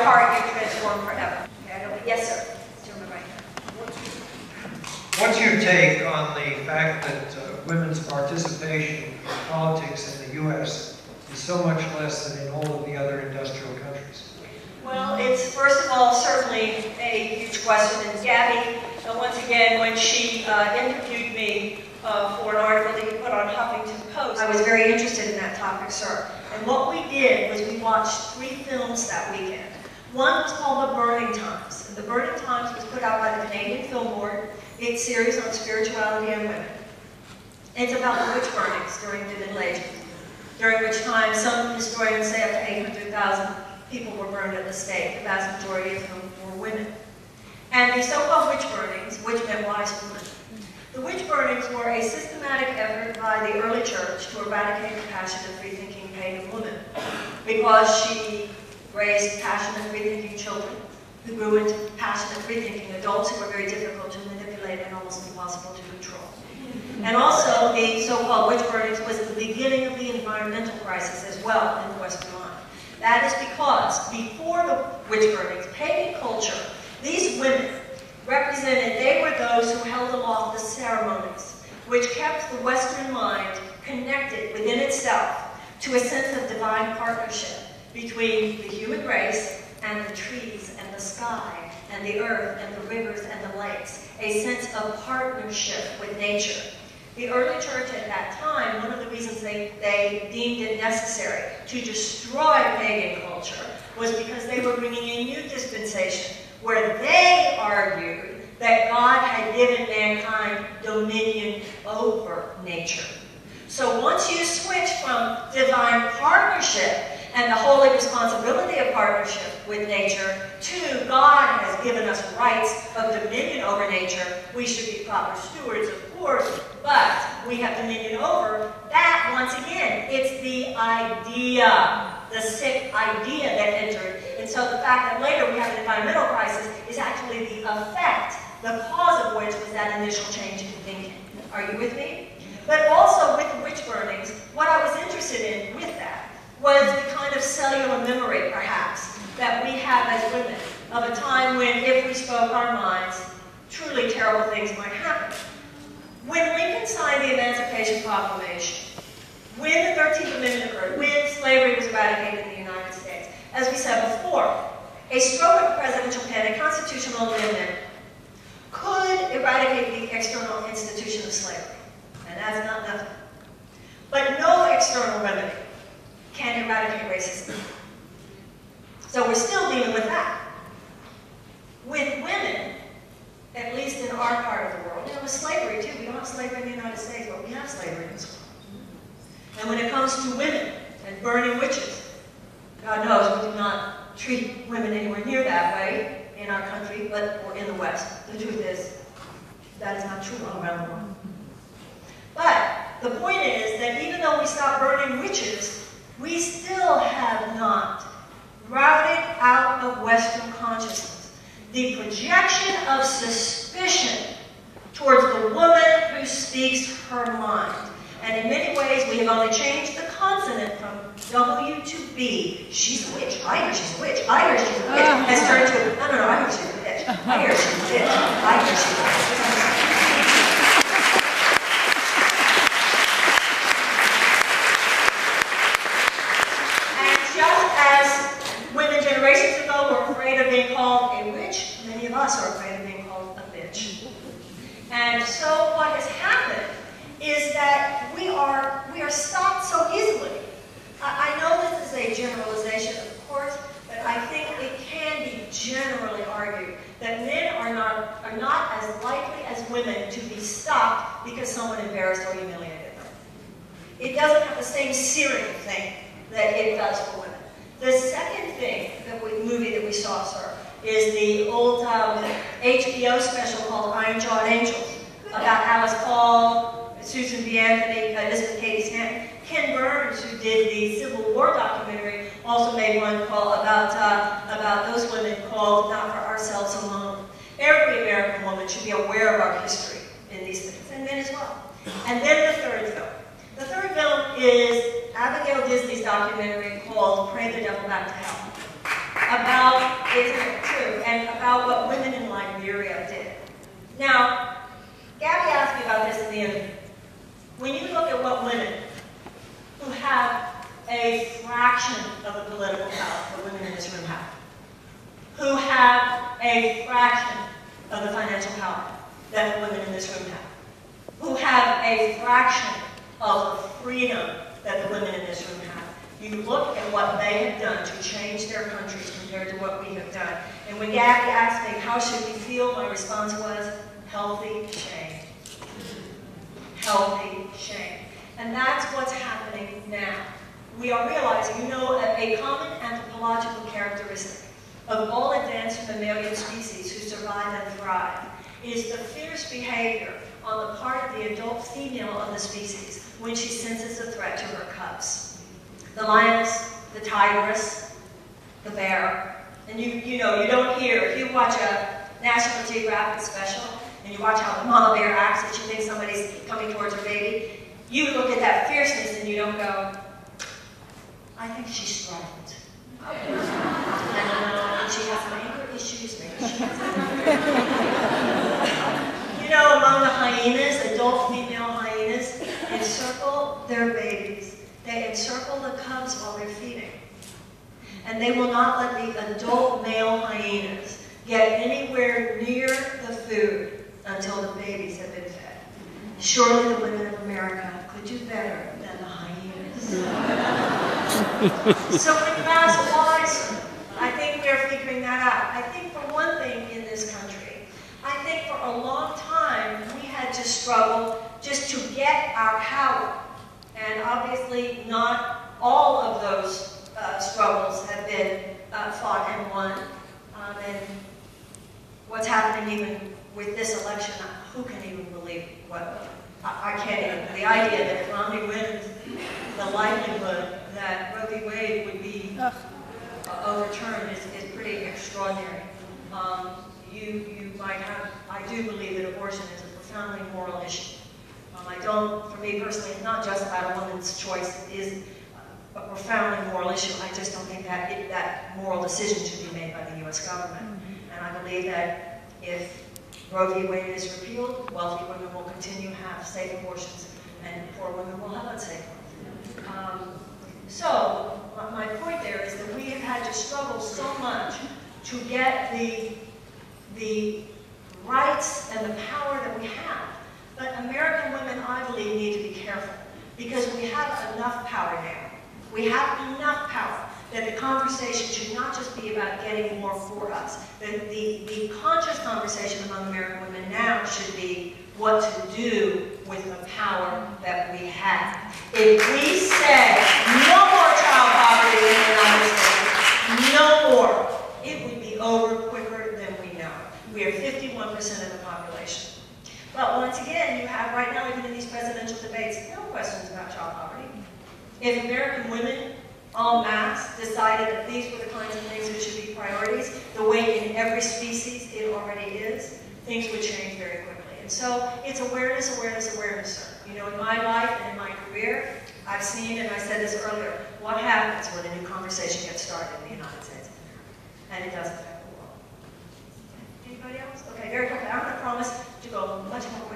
heart get transformed forever. Okay, I don't, yes, sir. Gentleman right here. What's your take on the fact that women's participation in politics in the U.S. is so much less than in all of the other industrial countries? Well, it's, first of all, certainly a huge question. And Gabby, once again, when she interviewed me for an article that you put on Huffington Post, I was very interested in that topic, sir. And what we did was we watched 3 films that weekend. One was called The Burning Times. And The Burning Times was put out by the Canadian Film Board. It's a series on spirituality and women. It's about the witch burnings during the Middle Ages, during which time some historians say up to 800,000 people were burned at the stake, the vast majority of whom were women. And the so-called witch burnings, which meant wise women, the witch burnings were a systematic effort by the early church to eradicate the passionate, free-thinking pagan woman, because she raised passionate, free-thinking children who grew into passionate, free-thinking adults who were very difficult to manipulate and almost impossible to control. And also, the so-called witch burnings was the beginning of the environmental crisis as well in the Western mind. That is because before the witch burnings, pagan culture, these women represented, they were those who held aloft the ceremonies, which kept the Western mind connected within itself to a sense of divine partnership between the human race and the trees and the sky and the earth and the rivers and the lakes, a sense of partnership with nature. The early church at that time, one of the reasons they deemed it necessary to destroy pagan culture was because they were bringing a new dispensation where they argued that God had given mankind dominion over nature. So once you switch from divine partnership and the holy responsibility of partnership with nature to God has given us rights of dominion over nature, we should be proper stewards, of course, but we have dominion over that. Once again, it's the idea, the sick idea that entered. And so the fact that later we have an environmental crisis is actually the effect, the cause of which was that initial change in thinking. Are you with me? But also with the witch burnings, what I was interested in with that was the kind of cellular memory, perhaps, that we have as women of a time when, if we spoke our minds, truly terrible things might happen. When Lincoln signed the Emancipation Proclamation, when the 13th Amendment occurred, when slavery was eradicated in the United States, as we said before, a stroke of a presidential pen, a constitutional amendment, could eradicate the external institution of slavery. And that's not nothing. But no external remedy can eradicate racism. So we're still dealing with that. With women, at least in our part of the world, with slavery too. We don't have slavery in the United States, but we have slavery in this world. And when it comes to women and burning witches, God knows we do not treat women anywhere near that way in our country, or in the West. The truth is, that is not true all around the world. But the point is that even though we stop burning witches, we still have not routed out of Western consciousness the projection of suspicion towards the woman who speaks her mind. And in many ways, we have only changed the consonant from W to B. She's a witch. I hear she's a witch. I hear she's a witch. Has turned to, no, I hear she's a witch. I hear she's a witch. I hear she's a witch. And just as women generations ago were afraid of being called a witch, many of us are afraid of being called a bitch. And so what has happened is that we are stopped so easily. I know this is a generalization, of course, but I think it can be generally argued that men are not as likely as women to be stopped because someone embarrassed or humiliated them. It doesn't have the same searing thing that it does for women. The second thing, movie that we saw, sir, is the old HBO special called Iron-Jawed Angels, about Alice Paul, Susan B. Anthony, Elizabeth Cady Stanton. Ken Burns, who did the Civil War documentary, also made one call about those women called Not for Ourselves Alone. Every American woman should be aware of our history in these things, and men as well. And then the third film. The third film is Abigail Disney's documentary called Pray the Devil Back to Hell. about, isn't it true, and about what women in Liberia did. Now, Gabby asked me about this in the interview. When you look at what women who have a fraction of the political power that women in this room have, who have a fraction of the financial power that the women in this room have, who have a fraction of the freedom that the women in this room have. You look at what they have done to change their countries compared to what we have done. And when Gabby asked me, how should we feel, my response was, healthy shame. Healthy shame. And that's what's happening now. We are realizing, you know, a common anthropological characteristic of all advanced mammalian species who survive and thrive is the fierce behavior on the part of the adult female of the species when she senses a threat to her cubs. The lioness, the tigress, the bear. And you know, you don't hear, if you watch a National Geographic special and you watch how the mama bear acts and she thinks somebody's coming towards her baby, you look at that fierceness and you don't go, I think she's frightened. I don't know, she has some anger issues, maybe she has You know, among the hyenas, adult female hyenas, encircle their babies. They encircle the cubs while they're feeding. And they will not let the adult male hyenas get anywhere near the food until the babies have been fed. Surely the women of America could do better than the hyenas. So when you ask why, I think we're figuring that out. I think for one thing in this country, I think for a long time we had to struggle just to get our power. And obviously not all of those struggles have been fought and won. And what's happening even with this election, who can even believe what, I can't even, the idea that if Romney wins, the likelihood that Roe v. Wade would be overturned is pretty extraordinary. You might have, I do believe that abortion is a profoundly moral issue. For me personally, it's not just about a woman's choice. It is a profoundly moral issue. I just don't think that that moral decision should be made by the U.S. government. And I believe that if Roe v. Wade is repealed, wealthy women will continue to have safe abortions, and poor women will have unsafe ones. So my point there is that we have had to struggle so much to get the rights and the power that we have. But American women, I believe, need to be careful because we have enough power now. We have enough power that the conversation should not just be about getting more for us. The conscious conversation among American women now should be what to do with the power that we have. If we say no more child poverty in the United States, no more, it would be over quicker than we know. We are 51% of the population. But once again, you have right now, even in these presidential debates, no questions about child poverty. If American women en masse decided that these were the kinds of things that should be priorities, the way in every species it already is, things would change very quickly. And so it's awareness, awareness, awareness, sir. You know, in my life and in my career, I've seen, and I said this earlier, what happens when a new conversation gets started in the United States of America. And it does affect the world. Anybody else? Okay, very quickly. I'm going to promise to go much more